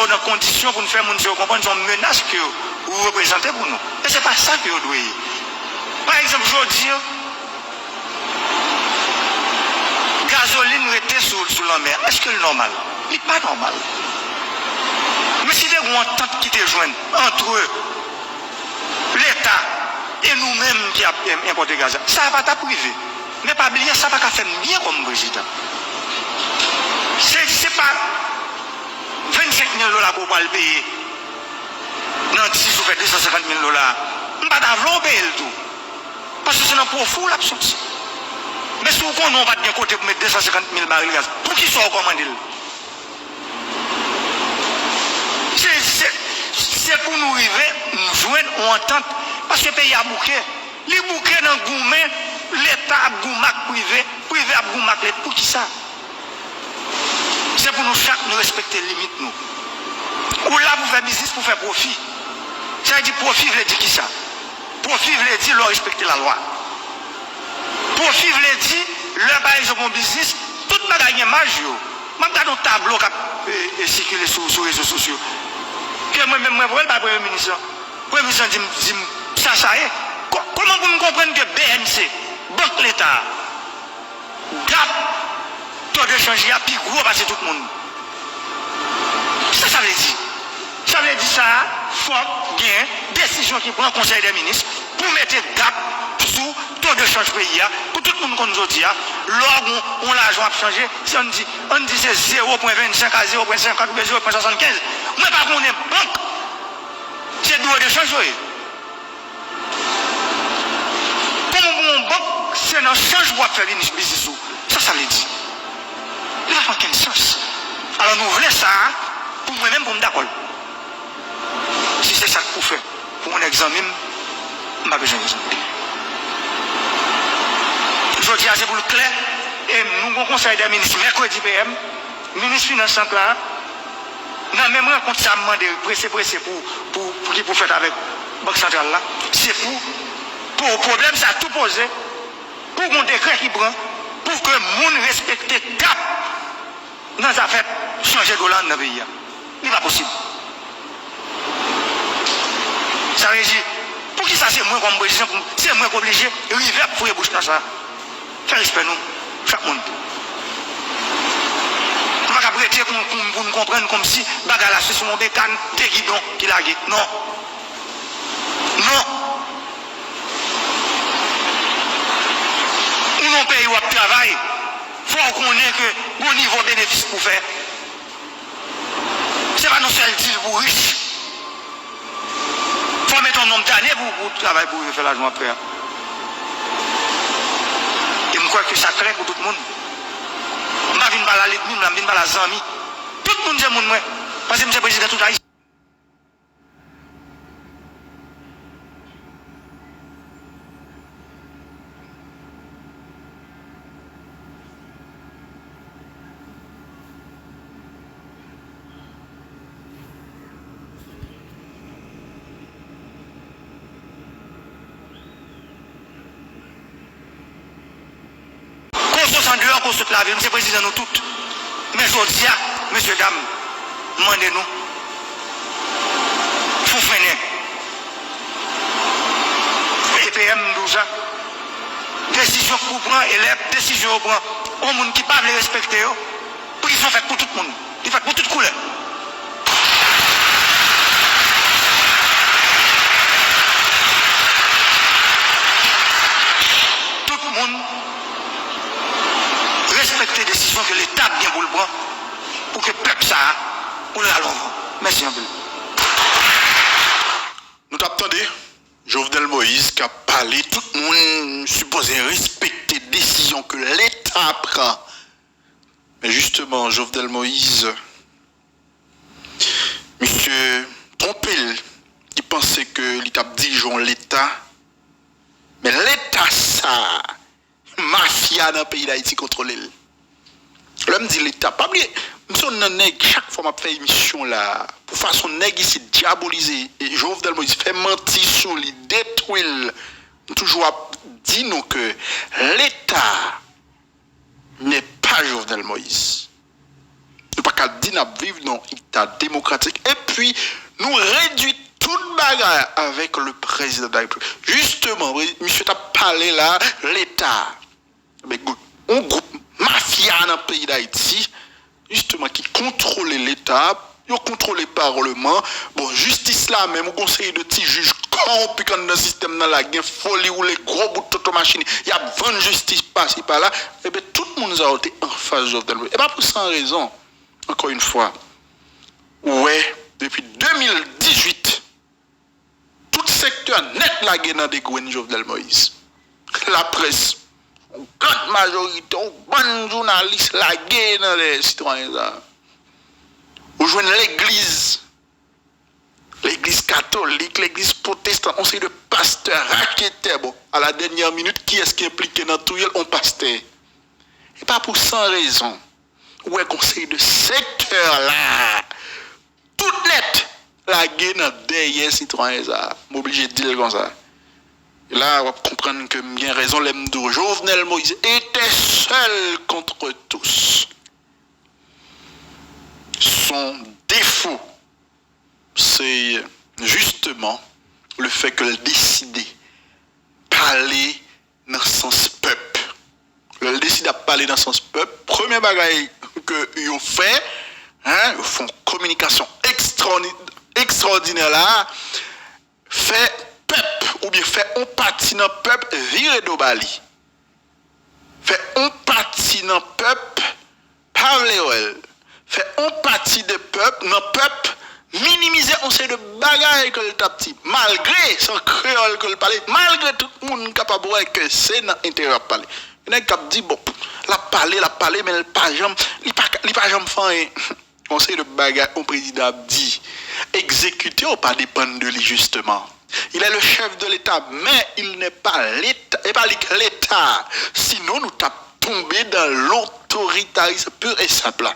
dans des conditions pour nous faire comprendre son menace que vous représentez pour nous. Et ce n'est pas ça que vous devez. Par exemple, je dis, gasoline était sous la mer. Est-ce que c'est normal? Il n'est pas normal. Mais si des ententes qui te joignent entre l'État et nous-mêmes qui avons importé gaz, ça va pas privé. Mais pas oublier, ça va pas faire bien comme président. C'est pas 25 000 $ pour le payer. Non, si vous faites 250 000 $, on ne va pas payer le tout. Parce que c'est un profond l'absence. Mais si vous n'avez pas de côté pour mettre 250 000 barils de gaz, pour qui soit recommandé? C'est pour nous arriver, nous joindre, on entend. Parce que le pays a bouqué. Les bouquets dans le gouvernement, l'État a goumac privé, privé a goumac l'État. Pour qui ça? C'est pour nous chaque nous respecter les limites nous. Ou là pour faire business, pour faire profit. Ça veut dire profit veut dire qui ça? Profit veut dire leur respecter la loi. Profit veut dire leur par exemple business, toute ma gagne marge. Même dans un tableau qui circule sur les réseaux sociaux. Que moi-même, je vois le Premier ministre. Le Premier ministre dit ça est. Comment vous comprenez que BNC, Banque l'État, GAP, taux de change, il y a plus gros parce que tout le monde. Ça veut dire. Ça veut dire ça, il faut bien décision qui prend le Conseil des ministres pour mettre GAP sous taux de change pays. Pour tout le monde qu'on nous dit, lors on l'argent a changé, si on dit c'est 0,25 à 0,50 ou 0,75. Moi, par contre, on est banque. C'est taux de change. Comme banque, c'est un change pour faire une business. Ça veut dire. Il n'a pas aucun sens. Alors nous voulons ça pour moi-même, pour me d'accord. Si c'est ça qu'il faut faire, pour un examen, je n'ai pas besoin d'examen. Je dis à c'est pour le clair, et nous avons conseil des ministres, mercredi PM, ministre Finance là, dans la même rencontre, ça m'a demandé pressé pour faire avec la Banque centrale là. C'est pour le problème, ça a tout posé, pour qu'on décret qui prend, pour que le monde respecte cap dans les affaires changer de dollar dans le pays. Il n'est pas possible. Ça veut dire, pour qui ça c'est moi comme président, c'est moi qui obligé, river pour les bouches dans ça. Faire respect nous, chaque monde. On va pas prêter pour nous comprendre comme si bagarre là c'est sur mon bécane, des guidons qui l'a guidé. Non. Non. Nous non pays où on travaille, il faut qu'on ait que au niveau bénéfice pour faire. Ce n'est pas nos seuls deals pour riches. Il faut mettre un nombre d'années pour travailler pour faire l'argent après. Et je crois que ça clair pour tout le monde. Je ne viens pas la lettre, je ne viens pas la zami. Tout le monde c'est mon moi. Parce que je suis président de tout Haïti. En dehors pour se laver, monsieur le président, nous toutes. Mais je dis, messieurs, dames, demandez-nous. Il faut freiner. Et PM 12 ans. Décision pour prendre et les décisions pour prendre. Au monde qui ne peut pas les respecter, prison faite pour tout le monde. Il fait pour toute couleur. Tout le monde respecter les décisions que l'État bien pour le prendre pour que le peuple ça pour l'allons. Merci un peu. Nous t'attendons Jovenel Moïse qui a parlé, tout le monde supposé respecter les décisions que l'État prend. Mais justement, Jovenel Moïse, monsieur trompé, il pensait que l'État dirigeant l'État, mais l'État ça, mafia dans le pays d'Haïti contrôlé. L'homme dit l'État, pas oublier, chaque fois que je fais une émission là, pour façon nègre ici diaboliser, et Jovenel Moïse fait mentir sur lui, détruire, toujours dit nous que l'État n'est pas Jovenel Moïse. Nous ne pouvons qu'à dire n'a vivre dans état démocratique et puis nous réduit toute bagarre avec le président de la République. Justement, monsieur t'a parlé là l'état. Mais un groupe mafia dans le pays d'Haïti justement qui contrôle l'État, ils contrôle le Parlement. Bon, justice là même, au conseil de petits juges corrompus quand dans le système dans la guerre, folie ou les gros bouts de machine, il y a 20 justice par-ci par-là, et bien tout le monde a été en face de Jovenel Moïse. Et pas pour sans raison, encore une fois, ouais, depuis 2018, tout secteur net la guerre dans des gouvernements Jovenel Moïse. La presse, une grande majorité, un bon journaliste la guerre dans les citoyens. Vous jouez l'église catholique, l'église protestante, on sait de pasteurs raquetés. Bon, à la dernière minute, qui est-ce qui est impliqué dans tout on pasteur? Et pas pour sans raison. Ouais, conseil de secteur là, tout net, la guerre dans derrière citoyens. Je suis obligé de dire comme ça. Et là, on va comprendre que bien raison, l'Emdo Jovenel Moïse était seul contre tous. Son défaut, c'est justement le fait que le décidé parler dans le sens peuple. Le décide à parler dans le sens peuple. Premier bagage que ils ont fait, ils font communication extraordinaire là, fait peuple ou bien fait on parti dans peuple virer de Bali. Fait on parti dans peuple parler fait on partie de peuple, non peuple, minimiser on sait de bagaille que le tapti, malgré son créole que le parler, malgré tout le monde capable de voir que c'est dans l'intérieur parler. Il y a qui dit bon, la parler, mais il pas jamais fait on sait de bagaille, on président dit, exécuter ou pas dépendre de lui justement. Il est le chef de l'État, mais il n'est pas l'État, et pas l'État. Sinon nous tapons tombé dans l'autoritarisme pur et simple.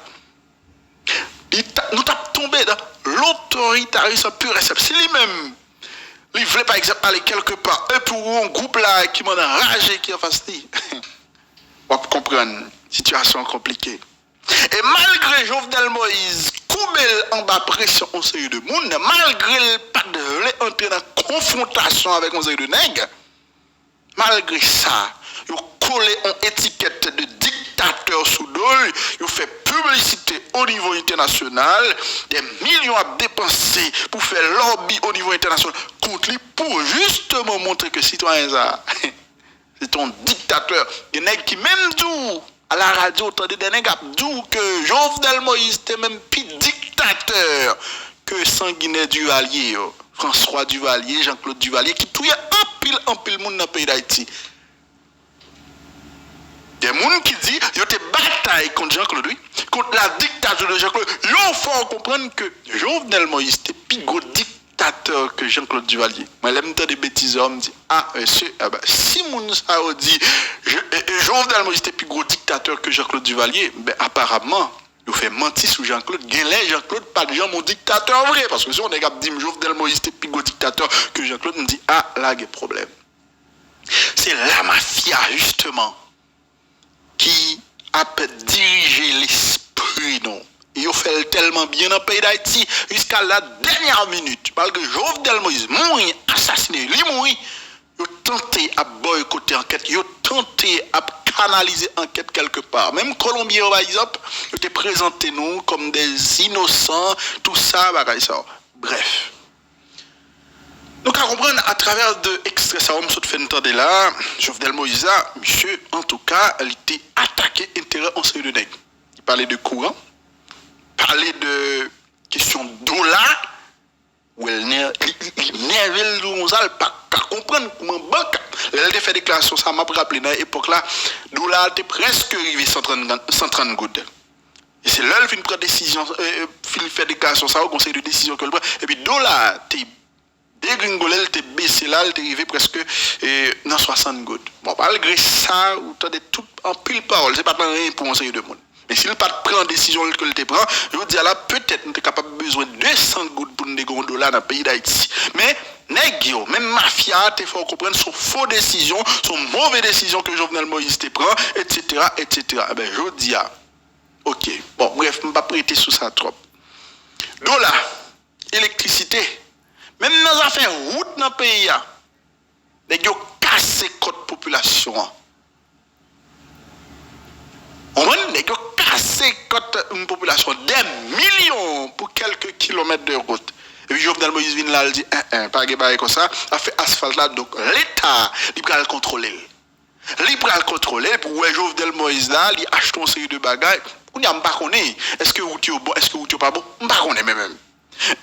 Nous sommes tombés dans l'autoritarisme pur et simple. Si lui-même, il voulait par exemple aller quelque part, et pour un groupe là qui m'a enragé, qui a fasciné, on va comprendre, situation compliquée. Et malgré Jovenel Moïse, Koubel en bas pression on série de monde, malgré le pas de entrer dans confrontation avec un série de nègres, malgré ça, il collé une étiquette de dictateur sous dol, il fait publicité au niveau international, des millions à dépenser pour faire lobby au niveau international contre lui pour justement montrer que citoyens c'est un dictateur. Des nègres qui même d'où à la radio, des nègres d'où que Jovenel Moïse était même plus dictateur que Sanguinet Duvalier, François Duvalier, Jean-Claude Duvalier, qui touillait en pile monde dans le pays d'Haïti. Il y a des gens qui disent qu'il y a des batailles contre Jean-Claude, contre la dictature de Jean-Claude. Il faut comprendre que Jovenel Moïse était plus gros dictateur que Jean-Claude Duvalier. Moi, j'aime des bêtises, on me dit, monsieur, si mon ça dit, Jovenel Moïse était plus gros dictateur que Jean-Claude Duvalier, ben apparemment, il fait mentir sur Jean-Claude. Guinlé, Jean-Claude, pas de gens, mon dictateur vrai. Parce que si on est capable de dire Jovenel Moïse était plus gros dictateur que Jean-Claude, on me dit, là, il y a problème. C'est la mafia, justement, qui a dirigé l'esprit, non. Il a fait tellement bien dans le pays d'Haïti jusqu'à la dernière minute. Parce que Jovenel Moïse mourit, assassiné, il mourit. Il a tenté à boycotter l'enquête, il a tenté à canaliser l'enquête quelque part. Même Colombien, par exemple, il a présenté nous comme des innocents, tout ça, ça. Bref. Donc, à comprendre à travers de extraits, ça va me fait entendre là, Jovenel Moïse, monsieur, en tout cas, il était attaqué intérêt en série de nègres. Il parlait de courant, parlait de question dollar, où elle nervait le pas comprendre comment banque. Elle a fait déclaration, ça m'a rappelé dans l'époque là, dollar était presque arrivé 130 gouttes. Et c'est là qu'il prend décision, il fait déclaration, ça au conseil de décision que le prend. Et puis dollar était dégringolé, il était baissé là, il était arrivé presque dans 60 gouttes. Bon, malgré ça, vous avez tout en pile parole, c'est pas rien pour un série de monde. Mais s'il pas prend décision que le te prend, je vous dis là, peut-être nous sommes capables de besoin de 200 gouttes pour nous $1 dans le pays d'Haïti. Mais, nègres, même mafia, il faut comprendre, sont faux décisions, sont mauvaises décisions que Jovenel Moïse te prend, etc., etc. Eh bien, je vous dis, Ok. Bon, bref, je ne vais pas prêter sous ça trop. Donc là, électricité, même dans les affaires route dans le pays, les gens cassent code population. On va les gens cassent code population des millions pour quelques kilomètres de route. Et puis Jovenel Moïse vient là, il dit, pas de comme ça, a fait asphalte là, donc l'État, il peut le contrôler. Il peut le contrôler pour que Jovenel Moïse là, il achète une série de bagages. On n'y a pas connaît. Est-ce que vous êtes bon, est-ce que vous êtes pas bon? On ne connaît pas même.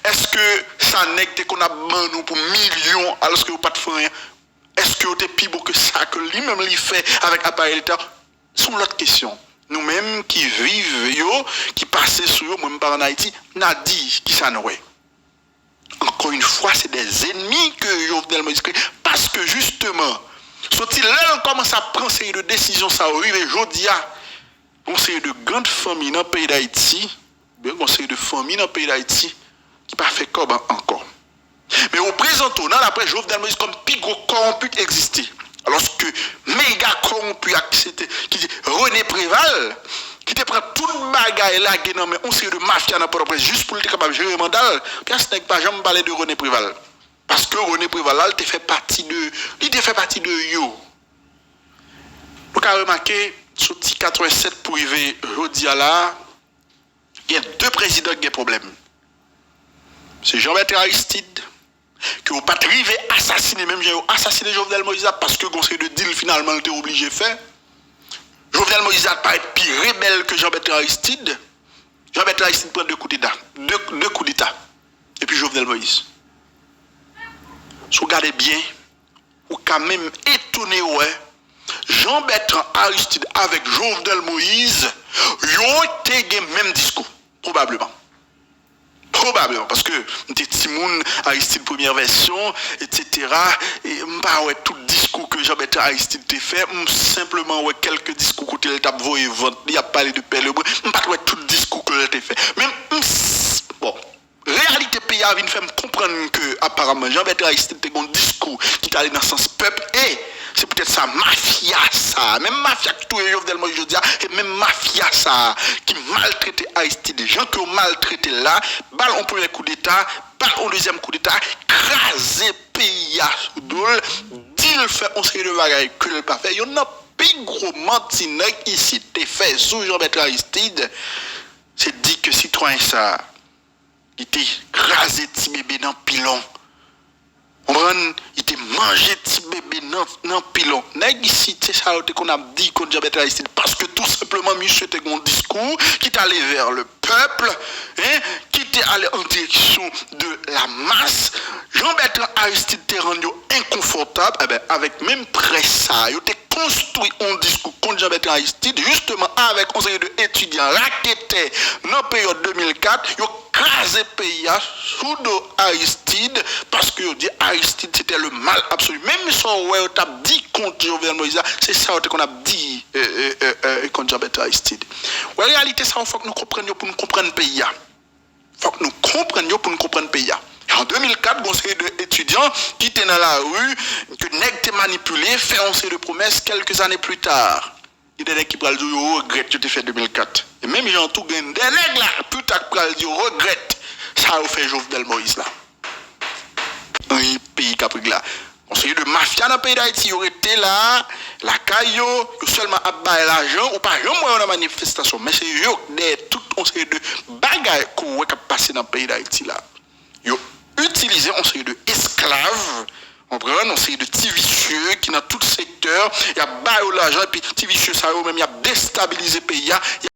Est-ce que ça n'est que qu'on a besoin pour millions alors que vous pas de rien? Est-ce que vous êtes plus beau que ça que lui-même il fait avec l'appareil d'État? C'est l'autre question. Nous-mêmes qui vivons, qui passons sur eux, même pas en Haïti, n'a dit qui ça nous est. Encore une fois, c'est des ennemis que Jovenel Moïse crée. Parce que justement, sont-ils là, on commence à prendre ces de décisions, ça arrive, et je dis, conseil de grandes familles dans le pays d'Haïti, bien conseil de famille dans le pays d'Haïti, qui n'a pas fait comme encore. Mais au présent, dans l'après Jovenel Moïse comme plus gros corrompu qui existait. Alors que méga corrompu qui dit René Préval, qui te prend tout le bagage là, qui non mais on sait de mafia dans le juste pour être capable de gérer le mandat. Puis ce n'est pas jamais parler de René Préval. Parce que René Préval là, il fait partie de yo. Vous avez remarqué, sur 87 pour arriver aujourd'hui là, il y a deux présidents qui ont des problèmes. C'est Jean-Bertrand Aristide, qui n'a pas arrivé à assassiner, même j'ai assassiné Jovenel Moïse parce que le conseil de deal finalement était obligé de faire. Jovenel Moïse n'a pas été plus rebelle que Jean-Bertrand Aristide. Jean-Bertrand Aristide prend deux coups d'État. Deux coups d'État. Et puis Jovenel Moïse. Si vous regardez bien, vous quand même étonné, ouais. Jean-Bertrand Aristide avec Jovenel Moïse, ils ont été le même discours, probablement. Probablement, parce que Timoun, Aristide première version, etc. Et pas ouais, tout discours que Jean-Bertrand Aristide t'a fait, simplement ouais, quelques discours que tu as voulu vendre, il a parlé de Père Lebrun, pas ouais, tout discours que tu as fait. Même, bon, réalité pays a vient faire comprendre que apparemment Jean-Bertrand Aristide a un discours qui allé dans le sens peuple et c'est peut-être ça, mafia ça, même mafia qui touche Jovenel Moïse aujourd'hui, et même mafia ça, qui maltraite Aristide, des gens qui ont maltraité là, balle en premier coup d'État, balle en deuxième coup d'État, craser pays à Soudoul, dit fait on série de bagailles que le pas fait, il y en a plus gros mentinek ici, t'es fait sous Jean-Bertrand Aristide, c'est dit que citoyen ça, il était crasé petit bébé dans pilon. Il était mangé petit bébé dans le pilon. Ici, c'est ça qu'on a dit contre Jean-Bertrand Aristide. Parce que tout simplement, monsieur était un discours qui est allé vers le peuple, hein, qui était allé en direction de la masse. Jean-Bertrand Aristide était rendu inconfortable. Eh bien, avec même presse, il était construit un discours contre Jean-Bertrand Aristide, justement avec un série d'étudiants raquettés dans la période 2004. Ils ont crasé le pays sous Aristide parce que dit Aristide c'était le mal absolu. Même si on a dit contre Jovenel Moïse, c'est ça qu'on a dit contre Jean-Bertrand Aristide. En réalité, ça, il faut que nous comprenions pour nous comprendre le pays. Il faut que nous comprenions pour nous comprendre le pays. En 2004, on série d'étudiants qui étaient dans la rue, que nèg était manipulé, fait une série de promesses quelques années plus tard. Il y a des nèg qui parlent dire regrette que tu fait 2004. Et même gens tout gagne des nèg là, plus tard parlent dire regrette. Ça a fait Jovenel Moïse là. Un pays qui a pris là. On série de mafia dans le pays d'Haïti, ils auraient été là, la caillou, seulement à bailler l'argent, ou pas jamais dans la manifestation, mais c'est eux tout on série de bagages qu'on a passé dans le pays d'Haïti là. Ils utilisé on série de esclaves, on prend on série de petits vicieux qui dans tout secteur, il y a baillé l'argent et puis petits vicieux ça même il a déstabilisé le pays.